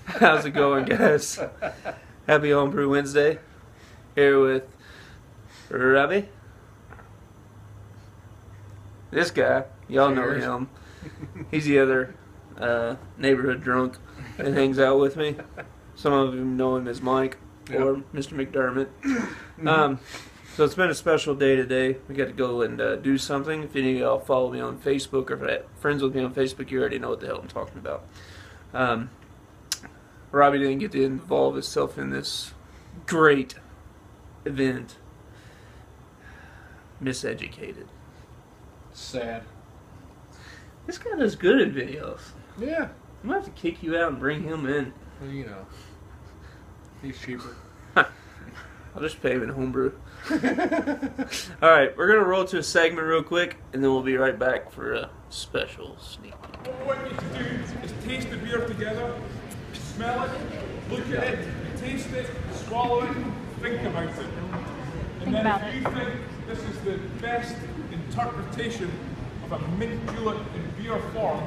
How's it going, guys? Happy Homebrew Wednesday. Here with Robbie. This guy, y'all know him. He's the other neighborhood drunk that hangs out with me. Some of you know him as Mike or Mr. McDermott. So it's been a special day today. We got to go and do something. If any of y'all follow me on Facebook or friends with me on Facebook, you already know what the hell I'm talking about. Robbie didn't get to involve himself in this great event. Miseducated. Sad. This guy does good at videos. Yeah. I'm going to have to kick you out and bring him in. Well, you know. He's cheaper. I'll just pay him in homebrew. Alright, we're going to roll to a segment real quick, and then we'll be right back for a special sneak peek. What we want you to do is taste the beer together, smell it, look at it, taste it, swallow it, think about it. And then if you think this is the best interpretation of a mint julep in beer form,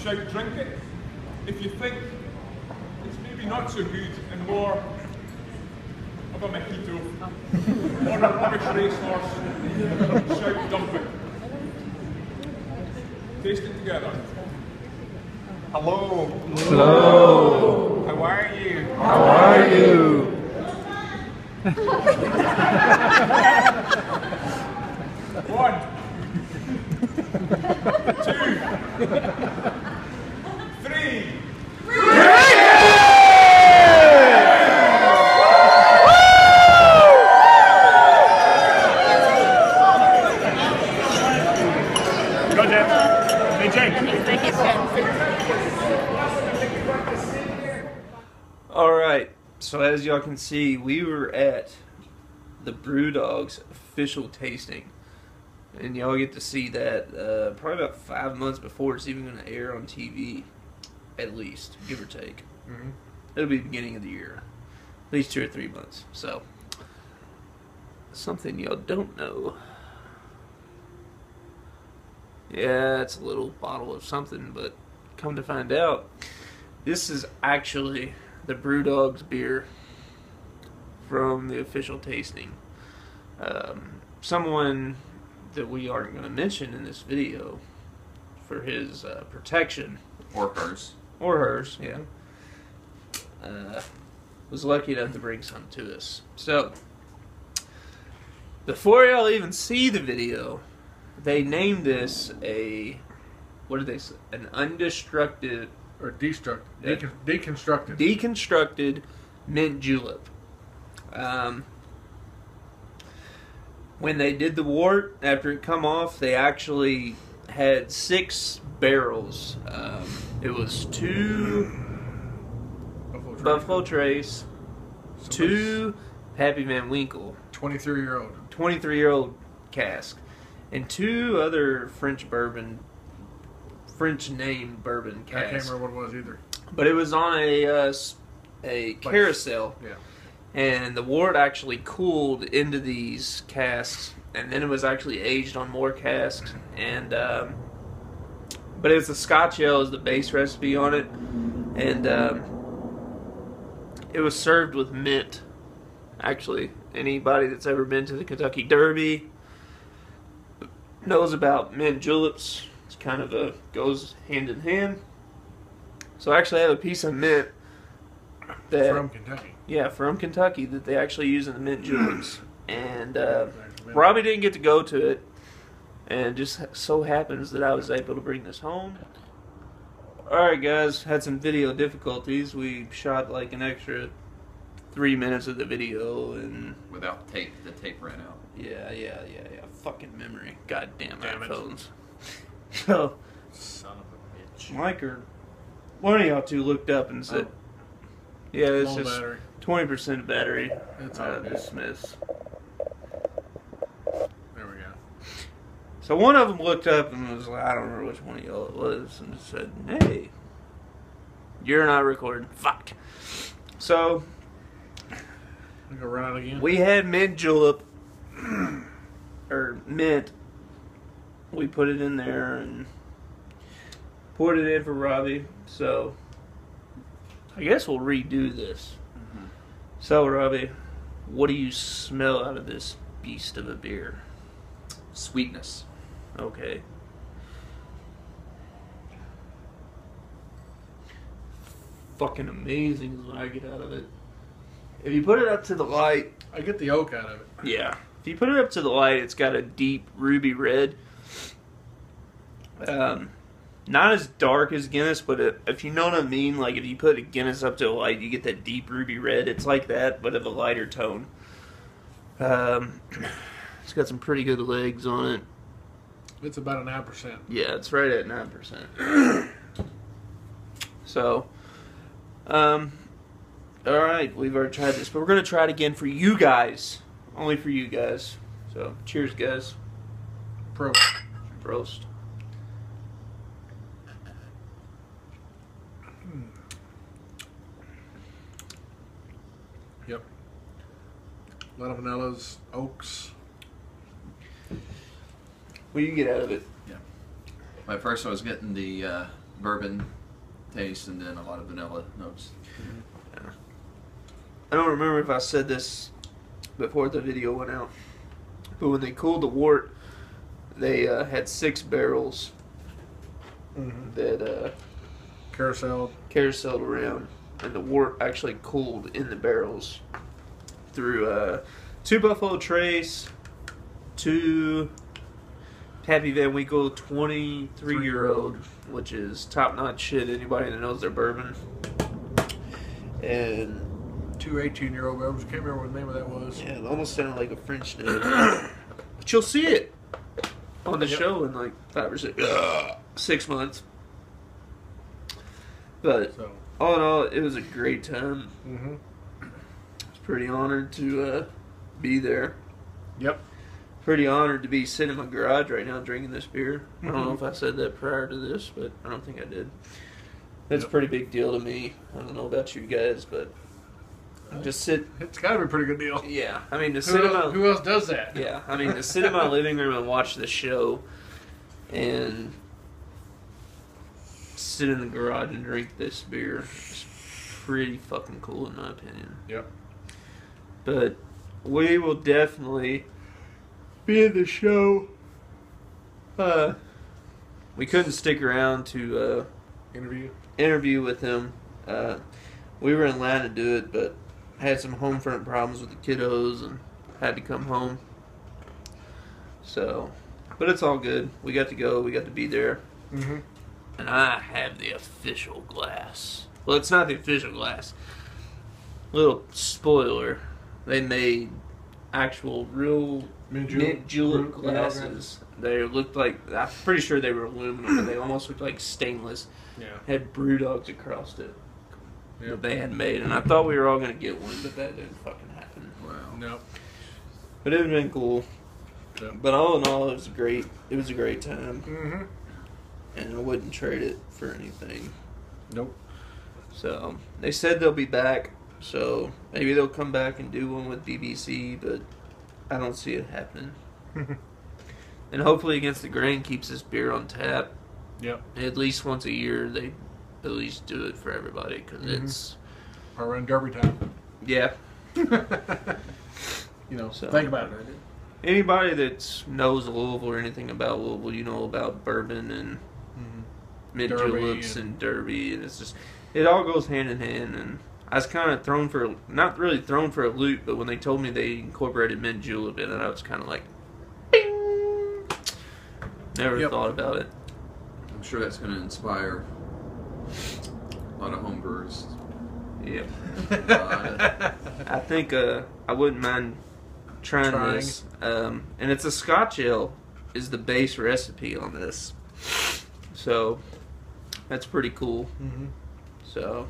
shout drink it. If you think it's maybe not so good and more of a mojito or a rubbish racehorse, shout dump it. Taste it together. Hello. Hello. How are you? How are you? One. Two. Three. Go, Jeff. Hey, Jake. Alright, so as y'all can see, we were at the Brewdog's official tasting. And y'all get to see that probably about 5 months before it's even going to air on TV. At least, give or take. It'll be the beginning of the year. At least 2 or 3 months. So, something y'all don't know. Yeah, it's a little bottle of something, but come to find out, this is actually the Brewdog's beer from the official tasting. Someone that we aren't going to mention in this video for his protection. Or hers. Or hers, yeah. Was lucky enough to bring some to us. So, before y'all even see the video, they named this what did they say? An undestructed Or deconstructed. Deconstructed mint julep. When they did the wort, after it come off, they actually had 6 barrels. It was 2 Buffalo Trace, 2 Pappy Van Winkle, 23-year-old cask, and 2 other French named bourbon casks. I can't remember what it was either. But it was on a carousel. Yeah. And the wort actually cooled into these casks, and then it was actually aged on more casks. And but it's a Scotch ale as the base recipe on it, and it was served with mint. Actually, anybody that's ever been to the Kentucky Derby knows about mint juleps. It's kind of goes hand in hand. So I actually have a piece of mint that, from Kentucky. Yeah, from Kentucky, that they actually use in the mint juleps. And Robbie didn't get to go to it, and just so happens that I was able to bring this home. Alright guys, had some video difficulties. We shot like an extra 3 minutes of the video, and without tape, the tape ran out. Yeah. Fucking memory. Goddamn iPhones. So, Son of a bitch. Mike or one of y'all two looked up and said, "Yeah, it's Low just battery. 20% battery." That's all good. Dismiss. There we go. So one of them looked up and was like, I don't remember which one of y'all it was, and said, "Hey, you're not recording." Fuck. So We go run out again. we had mint julep, or mint. We put it in there and poured it in for Robbie. So I guess we'll redo this. Mm-hmm. So Robbie, what do you smell out of this beast of a beer? Sweetness. Okay. Fucking amazing is what I get out of it. If you put it up to the light, I get the oak out of it. yeah. If you put it up to the light, it's got a deep ruby red. Not as dark as Guinness, but if you know what I mean, like if you put a Guinness up to the light, you get that deep ruby red. It's like that, but of a lighter tone. It's got some pretty good legs on it. It's about 9%. Yeah, it's right at 9%. So, alright, we've already tried this, but we're going to try it again for you guys. Only for you guys. So, cheers, guys. Pro. Prost. Yep. A lot of vanillas, oaks. What do you get out of it? At first, I was getting the bourbon taste, and then a lot of vanilla notes. I don't remember if I said this before the video went out, but when they cooled the wort, they had 6 barrels that carouseled around, and the wort actually cooled in the barrels through 2 Buffalo Trace, 2 Pappy Van Winkle 23-year-old, which is top-notch shit. Anybody that knows their bourbon, and 2 18-year-old barrels. Can't remember what the name of that was. yeah, it almost sounded like a French name. But you'll see it on the show in like 5 or 6 months. But So. all in all, it was a great time. Mm-hmm. I was pretty honored to be there. Yep. Pretty honored to be sitting in my garage right now drinking this beer. I don't know if I said that prior to this, but I don't think I did. That's a pretty big deal to me. I don't know about you guys, but just sit. It's got to be a pretty good deal. Yeah, I mean to sit in my. Who else does that? Yeah, I mean to sit in my living room and watch the show, and sit in the garage and drink this beer is pretty fucking cool in my opinion. Yep. But we will definitely be in the show. We couldn't stick around to interview with him. We were in line to do it, but had some home front problems with the kiddos and had to come home. So, but it's all good. We got to go. We got to be there. Mm-hmm. And I have the official glass. Well, it's not the official glass. Little spoiler. They made actual real mint julep glasses. They looked like, I'm pretty sure they were aluminum, but they almost looked like stainless. Yeah. Had brew dogs across it. Yep. That they had made. And I thought we were all going to get one, but that didn't fucking happen. Wow. Nope. But it would have been cool. Yep. But all in all, it was great. It was a great time. Mm-hmm. And I wouldn't trade it for anything. Nope. So they said they'll be back. So maybe they'll come back and do one with BBC, but I don't see it happening. And hopefully Against the Grain keeps this beer on tap. Yep. At least once a year, they at least do it for everybody because it's Around Derby time. yeah. You know, So- think about it. Anybody that knows Louisville or anything about Louisville, you know about bourbon and mint Derby juleps and Derby, and it's just it all goes hand in hand. And I was kind of not really thrown for a loop, but when they told me they incorporated mint julep in it, I was kind of like, bing! Never thought about it. I'm sure that's going to inspire a lot of homebrewers. Yeah. I think I wouldn't mind trying this. And it's a Scotch ale is the base recipe on this. So that's pretty cool. Mm-hmm. So,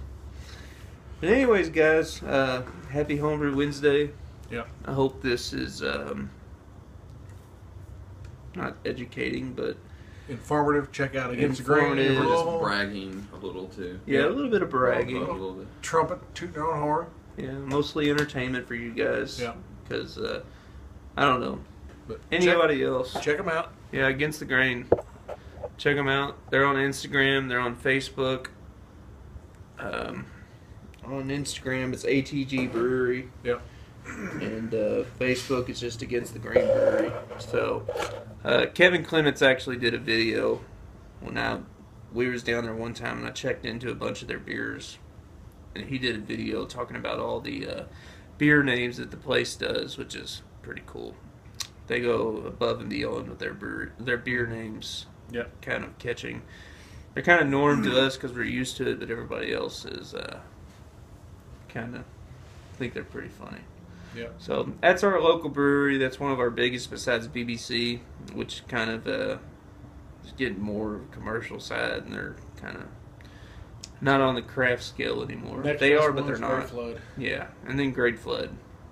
but anyways, guys, happy Homebrew Wednesday. Yep. I hope this is not educating, but Informative. Check out Against the Grain. Informative. We're just Louisville. bragging a little too. yeah, a little bit of bragging. A little bit. Trumpet, toot their own horn. Yeah, mostly entertainment for you guys. Yeah. Because I don't know But anybody else. check them out. Yeah, Against the Grain. Check them out. They're on Instagram. They're on Facebook. On Instagram, it's ATG Brewery. Yep. And Facebook is just Against the Grain Brewery. So Kevin Clements actually did a video when we was down there one time, and I checked into a bunch of their beers, and he did a video talking about all the beer names that the place does, which is pretty cool. They go above and beyond with their beer names. Yep. Kind of catching. They're kind of norm to us because we're used to it, but everybody else is kind of think they're pretty funny. Yep. So that's our local brewery. That's one of our biggest besides BBC, which kind of is getting more commercial side, and they're kind of not on the craft scale anymore. Next They best are, but they're one's not. Great Flood. Yeah, and then Great Flood.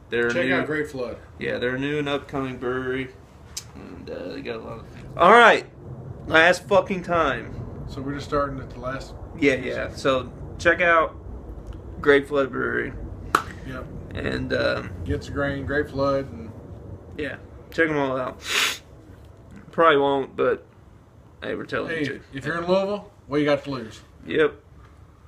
They're Check new, out Great Flood. Yeah, they're a new and upcoming brewery, and they got a lot of things. All right, last fucking time. So we're just starting at the last. Yeah. So check out Great Flood Brewery, Yep. and Gets the Grain, Great Flood, and yeah, check them all out. Probably won't, but hey, we're telling you hey, to. if you're in Louisville, what you got to lose? Yep.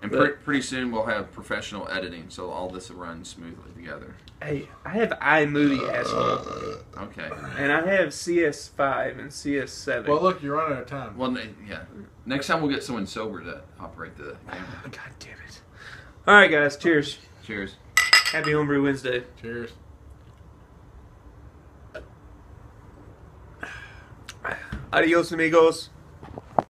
And pretty soon we'll have professional editing, so all this will run smoothly together. Hey, I have iMovie, asshole, Okay. and I have CS5 and CS7. Well, look, you're running out of time. Well, yeah. Next time we'll get someone sober to operate the camera. God damn it! All right, guys. Cheers. Cheers. Happy Homebrew Wednesday. Cheers. Adios, amigos.